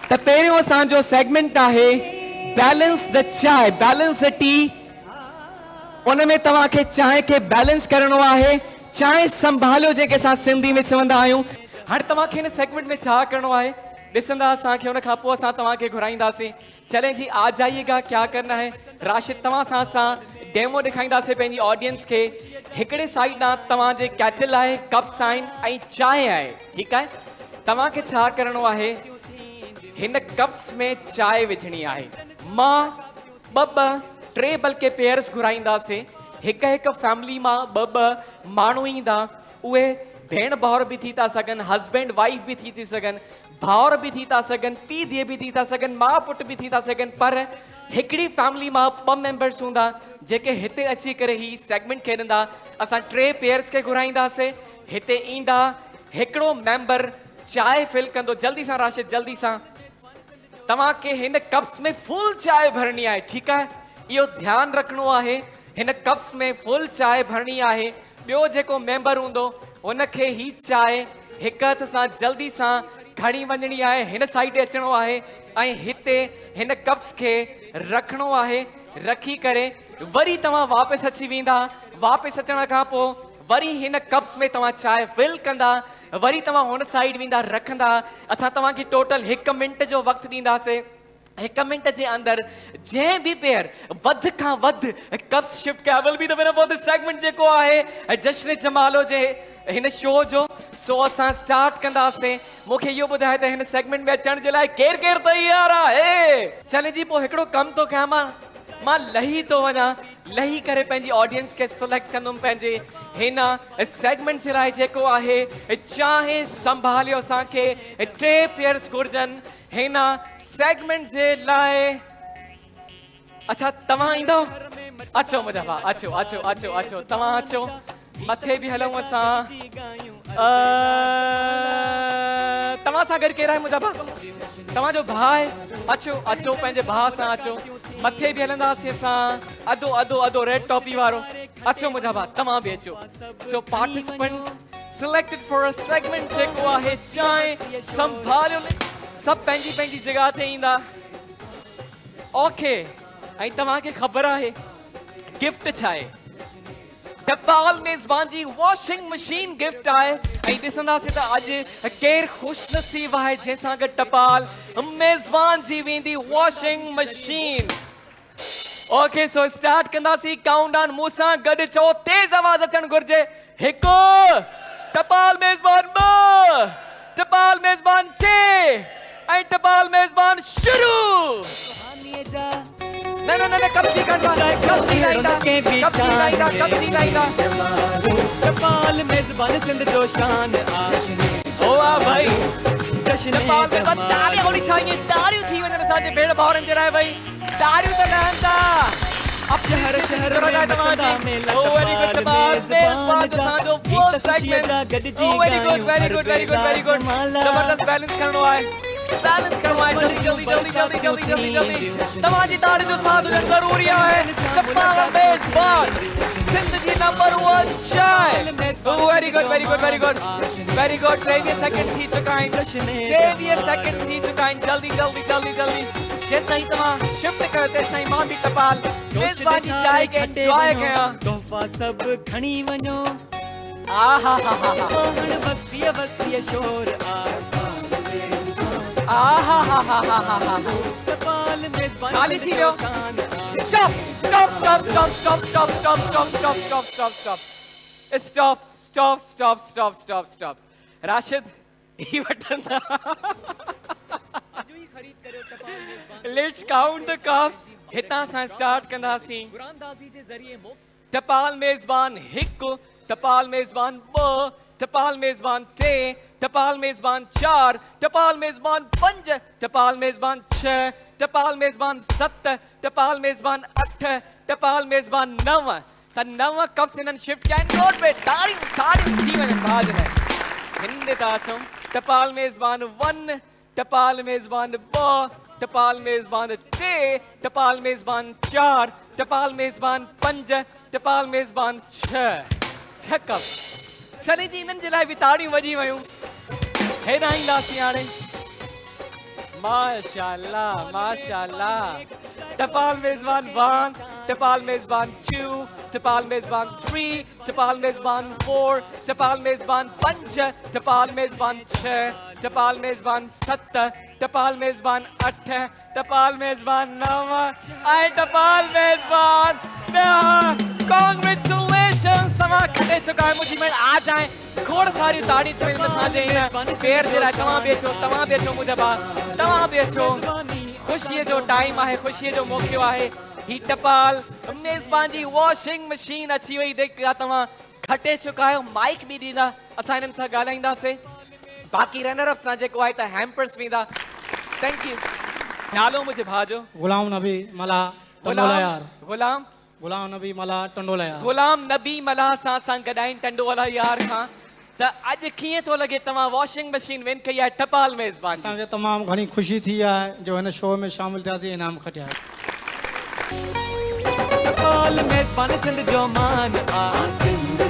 तो पहिरियों असांजो सेगमेंट आहे बैलेंस द चाय, बैलेंस द टी। उन में तव्हां खे चाय के बैलेंस करणो आहे, चाय संभालियो जेके असां सिंधी में चवंदा आहियूं। हाणे तव्हां खे हिन सेगमेंट में छा करणो आहे ॾिसंदा असांखे, उन खां पोइ असां तव्हां खे घुराईंदासीं। चलें जी, आ जाइएगा, क्या करना है। राशिद तव्हां सां असां डेमो ॾेखारींदासीं पंहिंजी ऑडियंस खे। हिकिड़े साइड ॾांहुं तव्हांजे कैटल आहे, कप्स आहिनि ऐं चांहि आहे, ठीकु आहे। तव्हां खे छा करणो आहे, हिन कप्स में चांहि विझणी आहे। मां ॿ टे बल्कि पेयर्स घुराईंदासीं। हिकु हिकु फैमिली मां ॿ माण्हू ईंदा। उहे भेण भाउर भी थी था सघनि, हस्बैंड वाइफ भी थी सघनि, भाउर भी थी था सघनि, पीउ धीउ भी थी था सघनि, माउ पुट भी थी था सघनि। पर हिकिड़ी फैमिली मां ॿ मेंबर्स हूंदा जेके हिते अची करे ही सेगमेंट खेॾंदा। असां टे पेयर्स खे घुराईंदासीं, हिते ईंदा, हिकिड़ो मेंबर चाय फिल कंदो। जल्दी सां राशिद, जल्दी सां। तव्हां खे हिन कप्स में फुल चाय भरणी आहे, ठीकु आहे। इहो ध्यानु रखणो आहे, हिन कप्स में फुल चाय भरणी आहे। ॿियो जेको मेंबर हूंदो उनखे ही चाय हिकु हथ सां जल्दी सां खणी वञणी आहे, हिन साइड अचणो आहे ऐं हिते हिन कप्स खे रखणो आहे। रखी करे वरी तव्हां वापसि अची वेंदा। वापसि अचण खां पोइ वरी हिन कप्स में तव्हां चाय फिल कंदा, वरी तव्हां हुन साइड वेंदा, रखंदा। असां तव्हांखे टोटल 1 मिंट जो वक़्तु ॾींदासीं। 1 मिंट जे अंदरि जंहिं बि पेयर वधि खां वधि कप्स शिफ्ट कया will be the winner for this segment जेको आहे जश्न जमालो जे हिन शो जो। सो असां स्टार्ट कंदासीं। मूंखे इहो ॿुधाए त हिन सेगमेंट में अचण जे लाइ केरु केरु तयार आहे। चले जी, पोइ हिकिड़ो कमु थो कयां, मां लही थो वञा। लही करे पंहिंजी ऑडियंस खे सिलेक्ट कंदुमि पंहिंजे हिन सेगमेंट जे लाइ जेको आहे चाहे संभालियो। असांखे 3 पेयर्स घुर्जनि हिन सेगमेंट जे लाइ। अच्छा, तव्हां ईंदो? अचो मुंहिंजा भाउ, अचो अचो अचो अचो, तव्हां अचो। मथे बि हलूं असां। तव्हां सां गॾु केरु आहे मुंहिंजा भाउ? तव्हांजो भाउ आहे? अचो अचो, पंहिंजे भाउ सां अचो। मथे बि हलंदासीं असां। अधो अधो अधो रेड टॉपी वारो। अचो मुंहिंजा भाउ, तव्हां बि अचो। So participants selected for a segment जेको आहे चांहि संभालियो। सभु पंहिंजी पंहिंजी जॻह ते ईंदा। ओके, ऐं तव्हांखे ख़बर आहे गिफ्ट छा आहे? टपाल मेज़बान जी वॉशिंग मशीन गिफ्ट आहे। ऐं ॾिसंदासीं त अॼु केरु ख़ुशि नसीब आहे जंहिंसां गॾु टपाल मेज़बान जी वेंदी washing machine. Okay, so start कंदासीं काउंटडाउन। मूंसां गॾु चओ, तेज़ आवाज़ अचणु घुर्जे। 1 टपाल मेज़बान, 2 टपाल मेज़बान, 3 ऐं टपाल मेज़बान शुरू। न कब थी कटवा, कब थी लाइंदा, कब थी लाइंदा, कब थी लाइंदा। टपाल मेज़बान सिंध जो शान ओ आ भाई, टपाल मेज़बान तालियां होणी चाहिए, तालियूं थी वञनि असांजे भेण भाउरनि जे लाइ भाई। तालियूं त ॾहनि था। अब शहर शहर में मस्ता में टपाल मेज़बान असांजो full segment. Oh very good very good very good very good. जबरदस्त बैलेंस करणो आहे, बैलेंस करणो आहे। जल्दी जल्दी जल्दी जल्दी जल्दी जल्दी जल्दी। तव्हांजी ताड़ी जो साथ हुजणु ज़रूरी आहे। टपाल मेज़बान सिंध जी नंबर 1 चाय। Very good very good very good very good. 23 second थी चुका आहिनि, 23 सेकंड थी चुका आहिनि। जल्दी जल्दी जल्दी जल्दी। जेसिताईं तव्हां शिफ्ट कयो तेसिताईं मां बि टपाल मेज़बान जी चाय खे एंजॉय कयां। तोहफ़ा सभु खणी वञो। आहा हा हा हा। हाणे बस्तीअ बस्तीअ शोर आहा हा हा हा हा हा। टपाल मेज़बान खाली थी वियो। Stop stop stop stop stop stop stop stop stop stop stop stop stop stop stop stop stop stop. Rashid ही button let's count the cups. हितां सां स्टार्ट कंदासीं। टपाल मेज़बान 1, टपाल मेज़बान 2, टपाल मेज़बान 3, टपाल मेज़बान 4, टपाल मेज़बान 5, टपाल मेज़बान 6, टपाल मेज़बान 7, टपाल मेज़बान 8, टपाल मेज़बान 9। त 9 कप्स हिननि शिफ्ट कया आहिनि। नोट पे ताड़ियूं ताड़ियूं थी वञनि भाउ जे लाइ। हिन था अचूं। टपाल मेज़बान 1, टपाल मेज़बान 2, टपाल मेज़बान 3, टपाल मेज़बान 4, टपाल मेज़बान 5, टपाल मेज़बान 6 कप। चले जी, इन्हनि जे लाइ बि ताड़ियूं वॼी वयूं। हेॾां ईंदासीं हाणे। माशाल्लाह माशाल्लाह। टपाल मेजबान 1, टपाल मेजबान 2, टपाल मेजबान 3, टपाल मेजबान 4, टपाल मेजबान 5, टपाल मेजबान 6, टपाल मेजबान 7, टपाल मेजबान 8, टपाल मेजबान 9 ऐं टपाल मेजबान 10। कॉन्ग्रेचुलेशन समा खटे चुका है मुझी में आ जाए खोड़ सारी ताड़ी तो इन साजे पेड़ जरा तमाम बेचो मुझे बात तमाम बेचो खुशी जो टाइम है खुशी जो मौके है ही टपाल मेजबान जी वॉशिंग मशीन अची वही देख तमा खटे चुका है माइक भी दीदा असा इन सा गालाइंदा से बाकी रनर अप सा जेको है त हैम्पर्स वीदा थैंक यू नालो मुझे भाजो गुलाम नबी मला टंडोला यार गुलाम गुलाम नबी मला टंडोला यार गुलाम नबी मला सा गडाइन टंडोला यार खां त अज कीअं थो लगे तव्हां वॉशिंग मशीन विन कई आहे टपाल मेज़बान असांखे तमामु घणी ख़ुशी थी आहे जो हिन शो में शामिल थियासीं इनाम खटिया टपाल मेजबान सिंध जो मान आ सिंध